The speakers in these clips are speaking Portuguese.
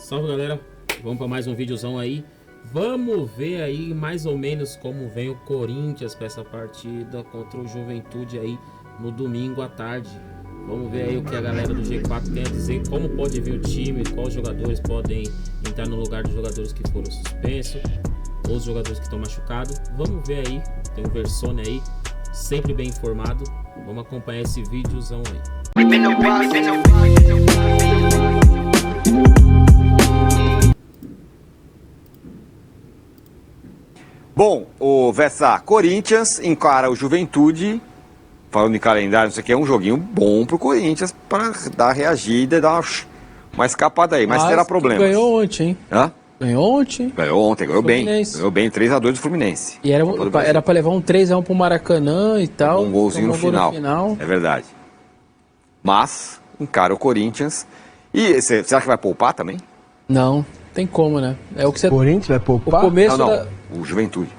Salve galera, vamos para mais um videozão aí. Vamos ver aí mais ou menos como vem o Corinthians para essa partida contra o Juventude aí no domingo à tarde. Vamos ver aí o que a galera do G4 tem a dizer, como pode vir o time, quais jogadores podem entrar no lugar dos jogadores que foram suspensos, os jogadores que estão machucados. Vamos ver aí, tem o Versone aí, sempre bem informado. Vamos acompanhar esse videozão aí. Bom, o Vessa, Corinthians encara o Juventude, falando em calendário, isso aqui é um joguinho bom pro Corinthians para dar reagida e dar uma escapada aí, mas terá problemas. Ganhou ontem, hein? Hã? Ganhou ontem. Ganhou ontem, ganhou bem. Fluminense. Ganhou bem, 3-2 do Fluminense. E era pra levar um 3-1 pro Maracanã e tal. Um golzinho no final. É verdade. Mas encara o Corinthians. E será que vai poupar também? Não, tem como, né? É o que você... O Corinthians vai poupar? O começo Não, o Juventude.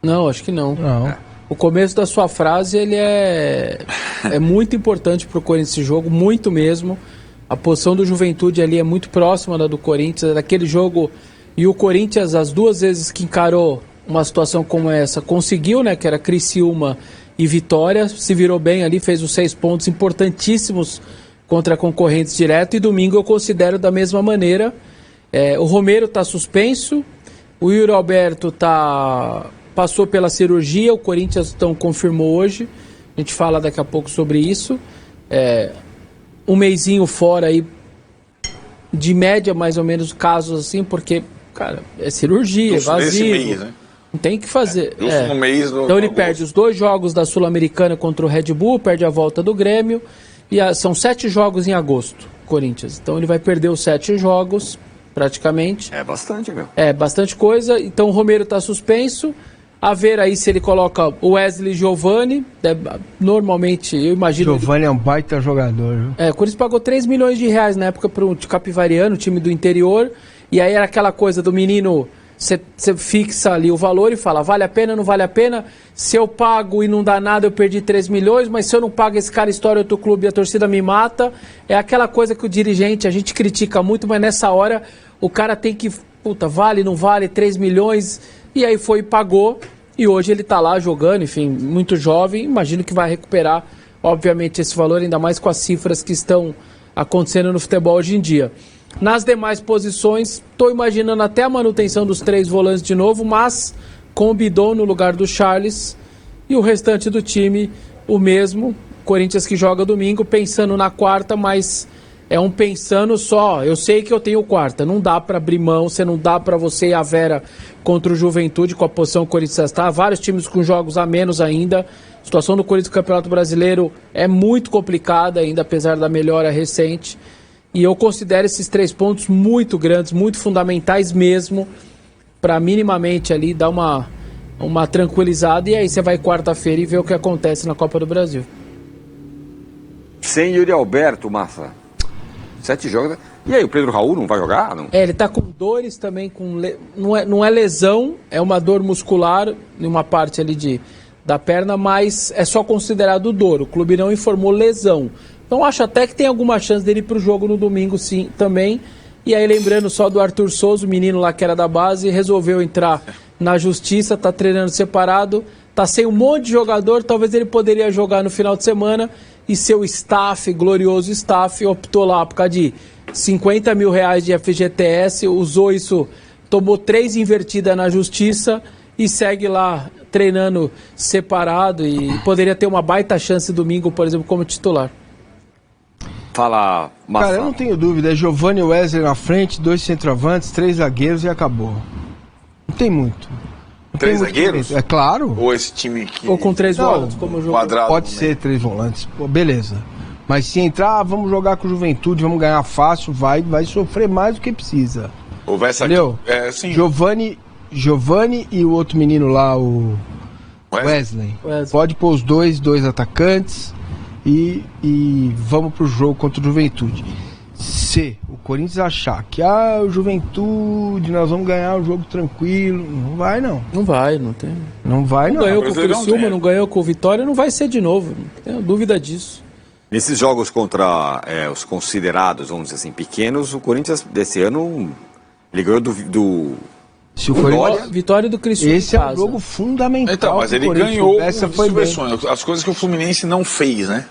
Não, acho que não. Não. O começo da sua frase, ele é muito importante pro Corinthians esse jogo, muito mesmo. A posição do Juventude ali é muito próxima da do Corinthians, daquele jogo. E o Corinthians, as duas vezes que encarou uma situação como essa, conseguiu, né? Que era Criciúma e Vitória, se virou bem ali, fez os 6 pontos importantíssimos contra concorrentes direto. E domingo eu considero da mesma maneira. O Romero está suspenso, o Yuri Alberto passou pela cirurgia, o Corinthians então confirmou hoje. A gente fala daqui a pouco sobre isso. Um mesinho fora aí, de média mais ou menos, casos assim, porque, cara, é cirurgia, é vazio. Mês, né? Não tem o que fazer. No mês do então ele agosto. perde os 2 jogos da Sul-Americana contra o Red Bull, perde a volta do Grêmio, e são 7 jogos em agosto, Corinthians. Então ele vai perder os 7 jogos, praticamente. É bastante, meu. É, bastante coisa. Então o Romero está suspenso. A ver aí se ele coloca o Wesley Giovani. Normalmente, eu imagino... Giovani é um baita jogador, viu? O Corinthians pagou 3 milhões de reais na época para o Capivariano, time do interior. E aí era aquela coisa do menino... Você fixa ali o valor e fala, vale a pena, não vale a pena? Se eu pago e não dá nada, eu perdi 3 milhões, mas se eu não pago, esse cara estoura outro clube e a torcida me mata. É aquela coisa que o dirigente, a gente critica muito, mas nessa hora o cara tem que, vale, não vale, 3 milhões... E aí foi e pagou, e hoje ele tá lá jogando, enfim, muito jovem, imagino que vai recuperar, obviamente, esse valor, ainda mais com as cifras que estão acontecendo no futebol hoje em dia. Nas demais posições, estou imaginando até a manutenção dos 3 volantes de novo, mas com o Bidon no lugar do Charles, e o restante do time o mesmo, Corinthians que joga domingo, pensando na quarta, mas... É um pensando só, eu sei que eu tenho quarta, não dá para abrir mão, não dá para você e a Vera contra o Juventude com a posição que o Corinthians está, vários times com jogos a menos ainda, a situação do Corinthians no Campeonato Brasileiro é muito complicada ainda, apesar da melhora recente, e eu considero esses 3 pontos muito grandes, muito fundamentais mesmo, para minimamente ali dar uma tranquilizada, e aí você vai quarta-feira e vê o que acontece na Copa do Brasil. Sem Yuri Alberto, Massa. 7 jogos. E aí, o Pedro Raul não vai jogar? Não? Ele tá com dores também, não é lesão, é uma dor muscular em uma parte ali da perna, mas é só considerado dor. O clube não informou lesão. Então acho até que tem alguma chance dele ir pro jogo no domingo, sim, também. E aí, lembrando só do Arthur Souza, o menino lá que era da base, resolveu entrar na justiça, tá treinando separado, tá sem um monte de jogador, talvez ele poderia jogar no final de semana. E seu staff, glorioso staff, optou lá por causa de 50 mil reais de FGTS, usou isso, tomou 3 invertidas na justiça e segue lá treinando separado e poderia ter uma baita chance domingo, por exemplo, como titular. Fala, Massa. Cara, eu não tenho dúvida, é Giovani e Wesley na frente, 2 centroavantes, 3 zagueiros e acabou. Não tem muito. 3 zagueiros? É claro. Ou esse time que... Ou com 3 volantes, como o jogo. Quadrado Pode ser 3 volantes, pô, beleza. Mas se entrar, vamos jogar com o Juventude, vamos ganhar fácil, vai sofrer mais do que precisa. Ou essa Entendeu? Sim. Giovani e o outro menino lá, o Wesley. Pode pôr os dois atacantes e vamos pro jogo contra o Juventude. Se o Corinthians achar que o Juventude, nós vamos ganhar o jogo tranquilo, não vai não. Não vai, não tem. Não vai não. Ganhou com o Criciúma, não ganhou com o Vitória, não vai ser de novo, não tenho dúvida disso. Nesses jogos contra os considerados, vamos dizer assim, pequenos, o Corinthians desse ano Ele ganhou do Se o Corinthians... Vitória do Criciúma. Esse é um jogo fundamental. Então, mas ele ganhou as coisas que o Fluminense não fez, né?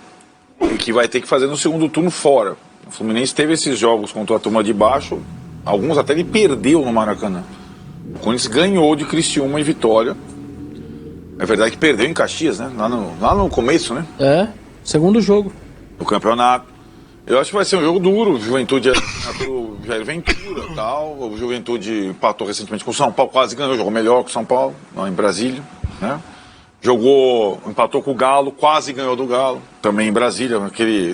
E que vai ter que fazer no segundo turno fora. O Fluminense teve esses jogos contra a turma de baixo, alguns até ele perdeu no Maracanã. O Corinthians ganhou de Criciúma e Vitória. É verdade que perdeu em Caxias, né? Lá no começo, né? Segundo jogo. No campeonato. Eu acho que vai ser um jogo duro. O Juventude pelo Jair Ventura e tal. O Juventude empatou recentemente com o São Paulo, quase ganhou, jogou melhor que o São Paulo, lá em Brasília, né? Empatou com o Galo, quase ganhou do Galo, também em Brasília,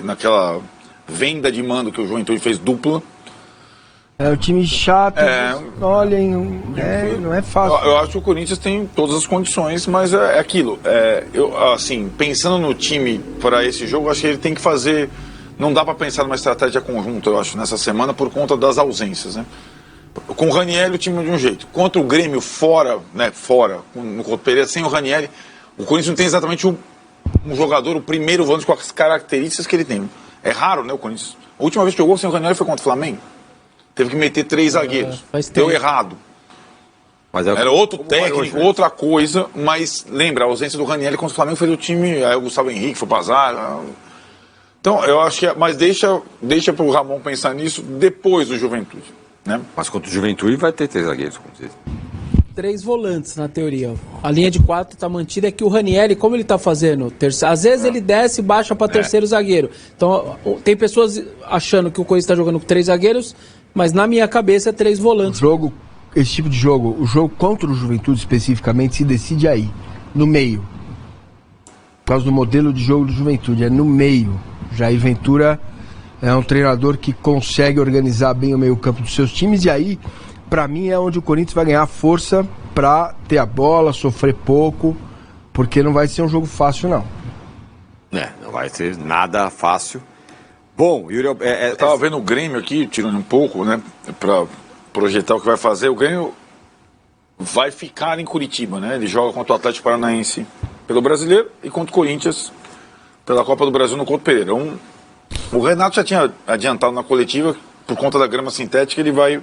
naquela venda de mando que o Juventude fez dupla. É um time chato, olha, não é fácil. Eu acho que o Corinthians tem todas as condições, mas é aquilo. Assim, pensando no time para esse jogo, acho que ele tem que fazer. Não dá para pensar numa estratégia conjunta, eu acho, nessa semana, por conta das ausências, né? Com o Ranieri, o time de um jeito. Contra o Grêmio, fora, no Couto Pereira, sem o Ranieri, o Corinthians não tem exatamente um jogador, o primeiro volante com as características que ele tem. É raro, né, o Corinthians? A última vez que jogou sem o Ranieri foi contra o Flamengo. Teve que meter 3 zagueiros. Deu errado. Mas era outro técnico, outra coisa, mas lembra, a ausência do Ranieri contra o Flamengo foi do time, aí o Gustavo Henrique foi pro azar. Então, eu acho que... Mas deixa pro Ramon pensar nisso depois do Juventude, né? Mas contra o Juventude vai ter 3 zagueiros, como vocês. 3 volantes, na teoria. A linha de 4 tá mantida, é que o Ranieri, como ele tá fazendo? Às vezes ele desce e baixa para terceiro zagueiro. Então, tem pessoas achando que o Corinthians tá jogando com 3 zagueiros, mas na minha cabeça é 3 volantes. Esse tipo de jogo, o jogo contra o Juventude especificamente, se decide aí, no meio. Por causa do modelo de jogo do Juventude, é no meio. Jair Ventura é um treinador que consegue organizar bem o meio-campo dos seus times, e aí, pra mim, é onde o Corinthians vai ganhar força pra ter a bola, sofrer pouco, porque não vai ser um jogo fácil, não. Não vai ser nada fácil. Bom, Yuri, eu tava vendo o Grêmio aqui, tirando um pouco, né, pra projetar o que vai fazer. O Grêmio vai ficar em Curitiba, né? Ele joga contra o Atlético Paranaense pelo Brasileiro e contra o Corinthians pela Copa do Brasil no Couto Pereira. O Renato já tinha adiantado na coletiva, por conta da grama sintética, ele vai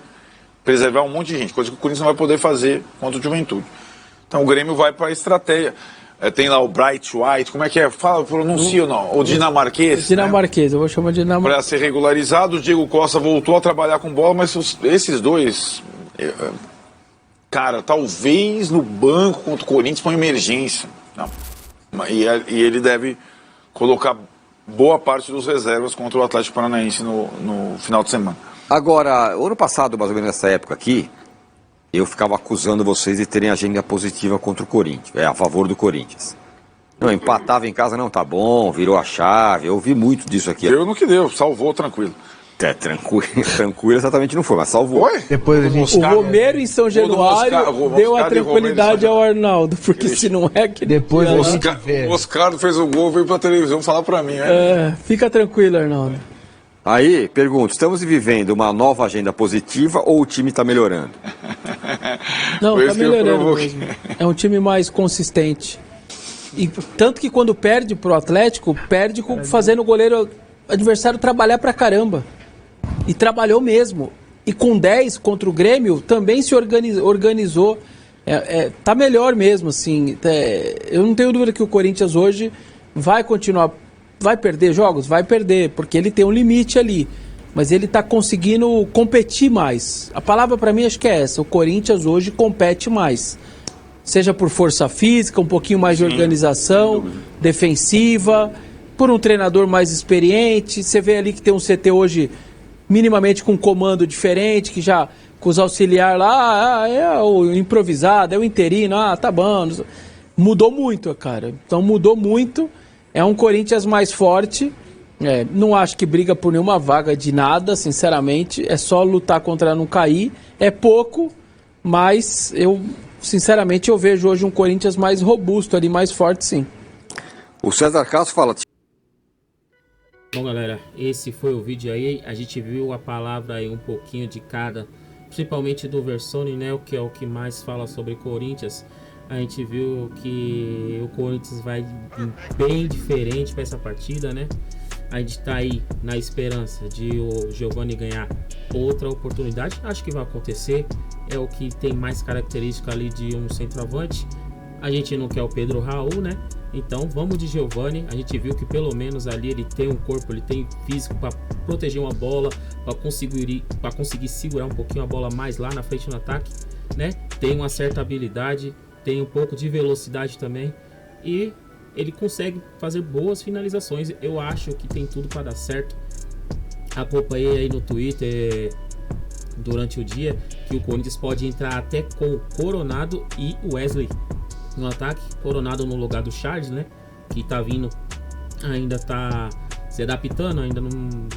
preservar um monte de gente, coisa que o Corinthians não vai poder fazer contra o Juventude. Então o Grêmio vai para a estratégia. Tem lá o Bright White, como é que é? Pronuncia ou não? O dinamarquês. Dinamarquês, né? Eu vou chamar de dinamarquês. Para ser regularizado, o Diego Costa voltou a trabalhar com bola, mas esses dois, cara, talvez no banco contra o Corinthians com emergência. Não. E ele deve colocar boa parte dos reservas contra o Atlético Paranaense no final de semana. Agora, ano passado, mais ou menos nessa época aqui, eu ficava acusando vocês de terem agenda positiva contra o Corinthians, a favor do Corinthians. Não, empatava em casa, não, tá bom, virou a chave, eu ouvi muito disso aqui. Deu no que deu, salvou tranquilo. Tranquilo exatamente não foi, mas salvou. Foi? Depois o Romero em São Januário deu a tranquilidade ao Arnaldo, porque se não é que... Depois o Oscar fez o gol, veio pra televisão falar pra mim. Fica tranquilo, Arnaldo. Aí, pergunto, estamos vivendo uma nova agenda positiva ou o time está melhorando? Não, tá melhorando mesmo. É um time mais consistente. E tanto que quando perde pro Atlético, perde fazendo o goleiro adversário trabalhar pra caramba. E trabalhou mesmo. E com 10 contra o Grêmio, também se organizou. Tá melhor mesmo, assim. Eu não tenho dúvida que o Corinthians hoje vai continuar. Vai perder jogos? Vai perder, porque ele tem um limite ali. Mas ele tá conseguindo competir mais. A palavra para mim acho que é essa. O Corinthians hoje compete mais. Seja por força física, um pouquinho mais de organização, defensiva, por um treinador mais experiente. Você vê ali que tem um CT hoje minimamente com um comando diferente, que já com os auxiliares lá, é o improvisado, é o interino, tá bom. Mudou muito, cara. Então mudou muito. É um Corinthians mais forte. Não acho que briga por nenhuma vaga de nada, sinceramente. É só lutar contra não cair. É pouco, mas sinceramente, eu vejo hoje um Corinthians mais robusto ali, mais forte, sim. O César Castro fala... Bom, galera, esse foi o vídeo aí. A gente viu a palavra aí um pouquinho de cada, principalmente do Versoni, né? Que é o que mais fala sobre Corinthians. A gente viu que o Corinthians vai bem diferente para essa partida, né? A gente tá aí na esperança de o Giovani ganhar outra oportunidade. Acho que vai acontecer. É o que tem mais característica ali de um centroavante. A gente não quer o Pedro Raul, né? Então vamos de Giovani. A gente viu que pelo menos ali ele tem um corpo, ele tem físico para proteger uma bola, para conseguir segurar um pouquinho a bola mais lá na frente no ataque, né? Tem uma certa habilidade, tem um pouco de velocidade também e ele consegue fazer boas finalizações. Eu acho que tem tudo para dar certo. Acompanhei aí no Twitter durante o dia que o Corinthians pode entrar até com o Coronado e o Wesley no ataque. Coronado no lugar do Charles, né? Que tá vindo, ainda tá se adaptando, ainda não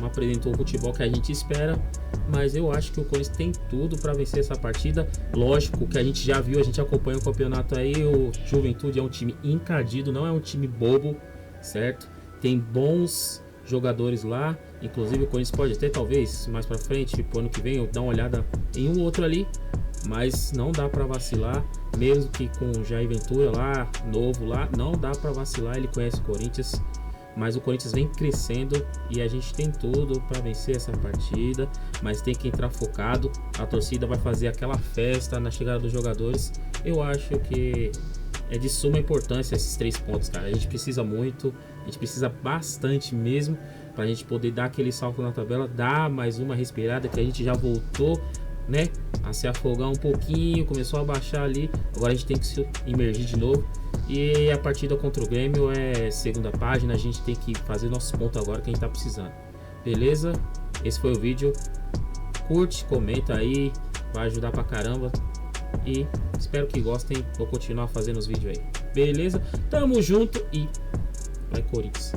apresentou o futebol que a gente espera. Mas eu acho que o Corinthians tem tudo para vencer essa partida. Lógico que a gente já viu, a gente acompanha o campeonato aí. O Juventude é um time encardido, não é um time bobo, certo? Tem bons jogadores lá. Inclusive o Corinthians pode até, talvez, mais para frente, pro ano que vem, eu dar uma olhada em um outro ali. Mas não dá para vacilar, mesmo que com o Jair Ventura lá, novo lá, não dá para vacilar. Ele conhece o Corinthians, mas o Corinthians vem crescendo e a gente tem tudo para vencer essa partida, mas tem que entrar focado. A torcida vai fazer aquela festa na chegada dos jogadores. Eu acho que é de suma importância esses 3 pontos, cara. A gente precisa muito, a gente precisa bastante mesmo, para a gente poder dar aquele salto na tabela, dar mais uma respirada, que a gente já voltou, né, a se afogar um pouquinho, começou a baixar ali, agora a gente tem que se imergir de novo. E a partida contra o Grêmio é segunda página, a gente tem que fazer nossos pontos agora que a gente tá precisando. Beleza? Esse foi o vídeo. Curte, comenta aí, vai ajudar pra caramba. E espero que gostem, vou continuar fazendo os vídeos aí. Beleza? Tamo junto e vai Corinthians!